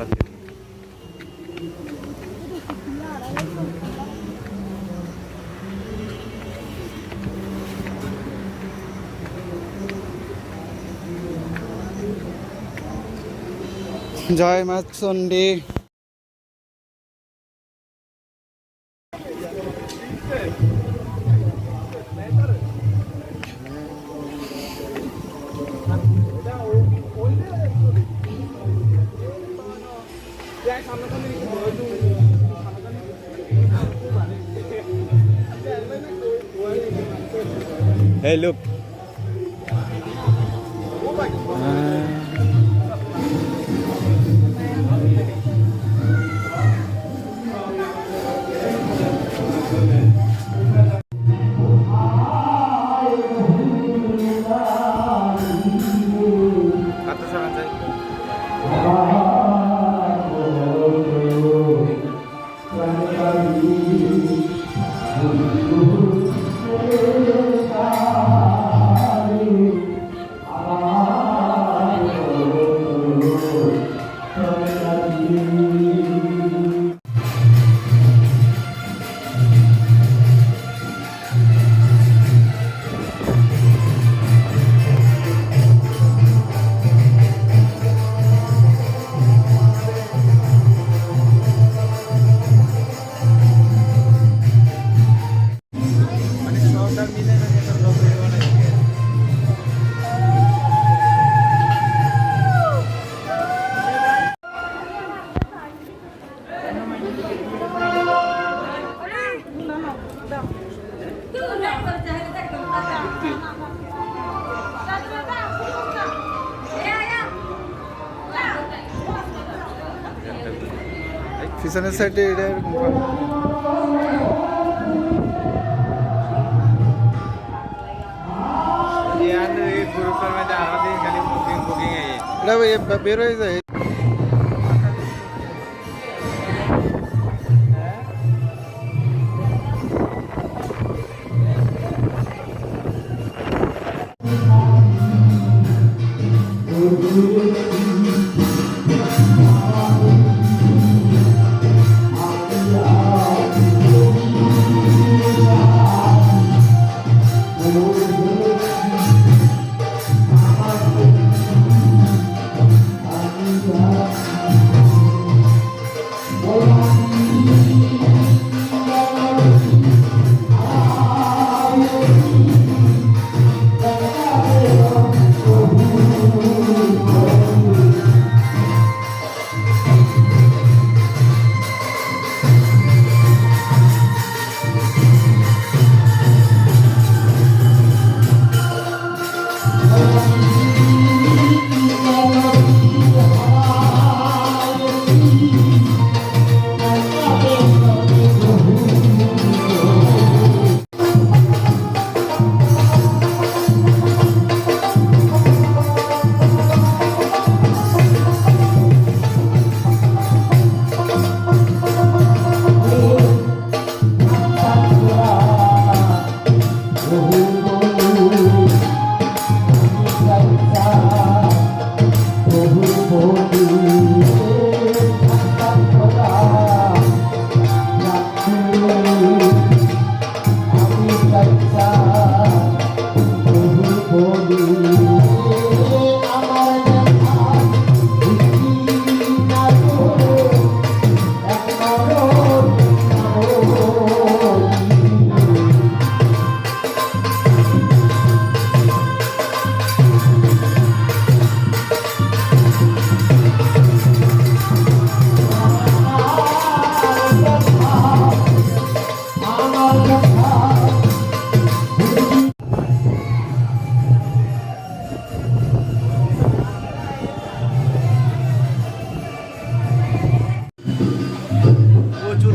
ভাড়া দিয়ে। জয় মা চণ্ডী। Hey, look. পিছনের সাইডে এটা এরকম এটা বের হয়ে যায়।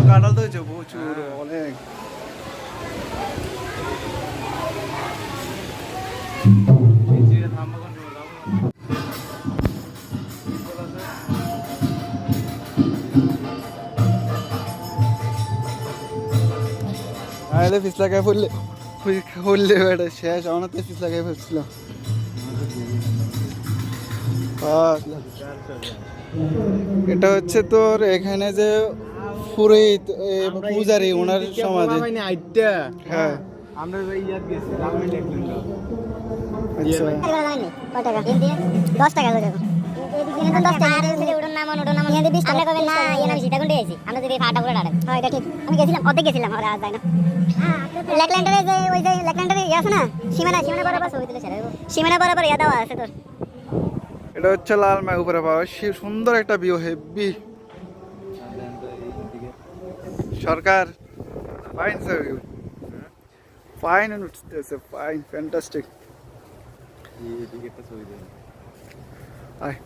কাঁঠাল তো হয়েছে প্রচুর অনেক। আরে পিছলা গায়ে ফুললে বেটা শেষ আমার তো পিছলা গায়ে ফুলছিল। এটা হচ্ছে তোর এখানে যে পুরোহিত পূজারি ওনার সমাধি। হ্যাঁ আমরা ইয়াত গেছি রামায়ণ দেখলেন না। আচ্ছা 10 টাকা করে এদিকে 10 টাকা দিয়ে উড়ন নামান এদিকে 20 টাকা কবে না ইয়া না সীতা কোন দিয়েছি আমরা যদি ফাটা করে ডাড়ে হ্যাঁ এটা ঠিক আমি গেছিলাম অর্ধেক গেছিলাম আর আজ যাই না লেকল্যান্ডারে যে ওই যে লেকল্যান্ডারে ইয়া আছে না সীমানা বরাবর ছবি তুলে ছেড়ে সীমানা বরাবর ইয়া দেওয়া আছে তোর। এটা হচ্ছে লালমাই উপরে পাওয়া সুন্দর একটা ভিউ হেভি সরকার ফাইন ভিউ ফাইন উঠতেছে ফাইন ফ্যান্টাস্টিক। এদিকে একটা ছবি দেন। আয়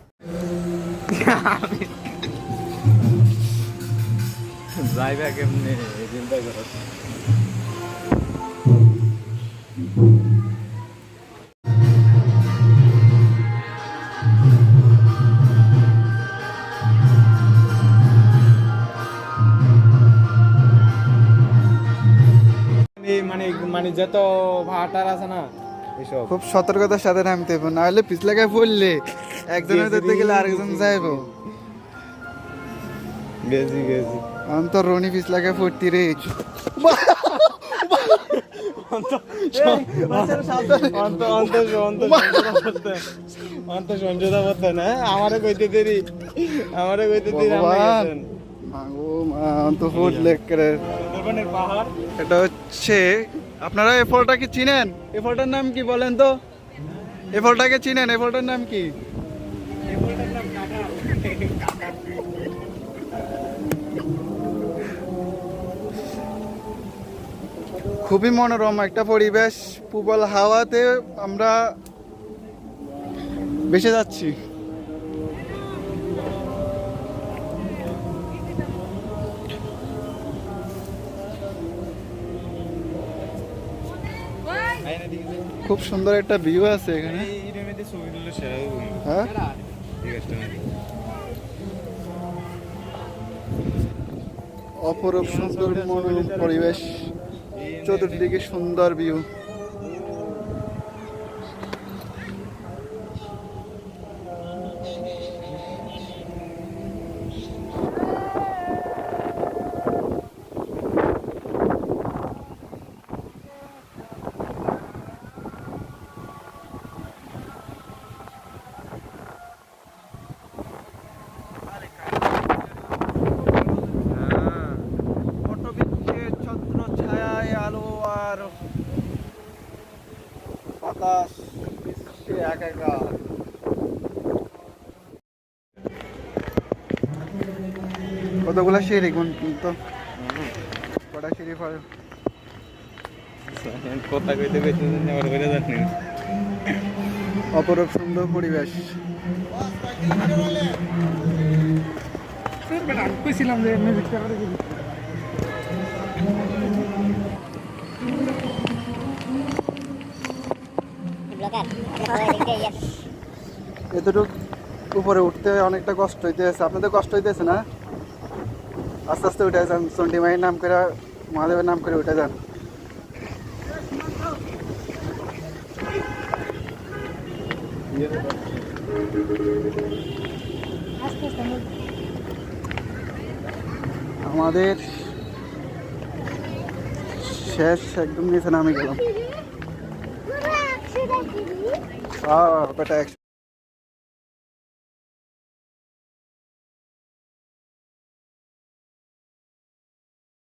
যাইবা কেমনে চিন্তা করো। মানে মানে যত ভাটার আছে না এসব খুব সতর্কতার সাথে নামতে হবে, না হলে পিছলাগায় পড়লে একজনের ধরতে গেলে আরেকজন যাইবো। গেছি আমি তো রনি পিছলাগায় পড়তি রে। সঞ্জয়তা করতে না আমারে কইতে দেরি ভগবান মাগো মা তো ফুট লেক করে। সুন্দরবনের পাহাড়। এটা হচ্ছে আপনারা এই ফলটাকে চিনেন? এই ফলটার নাম কি বলেন তো? এই ফলটাকে চিনেন? এই ফলটার নাম কি? খুবই মনোরম একটা পরিবেশ, প্রবল হাওয়াতে আমরা ভেসে যাচ্ছি। খুব সুন্দর একটা ভিউ আছে এখানে। হ্যাঁ অপরূপ সুন্দর মনোরম পরিবেশ, চতুর্দিকে সুন্দর ভিউ। ছত্র ছায়ায় আলো আর বাতাস মিশে একাকার। কতগুলা সিঁড়ি গুণ তো কটা সিঁড়ি পড়ে? কথা কইতে আবার কইতে জানি অপরূপ সুন্দর পরিবেশ। কইছিলাম যে এতটুকু উপরে উঠতে অনেকটা কষ্ট হইতেছে, আপনাদের কষ্ট হইতেছে না? আস্তে আস্তে উঠে যান, চন্ডী মায়ের নাম করে মহাদেবের নাম করে উঠে যান। আমাদের শেষ একদম নিচে নামে গেলাম।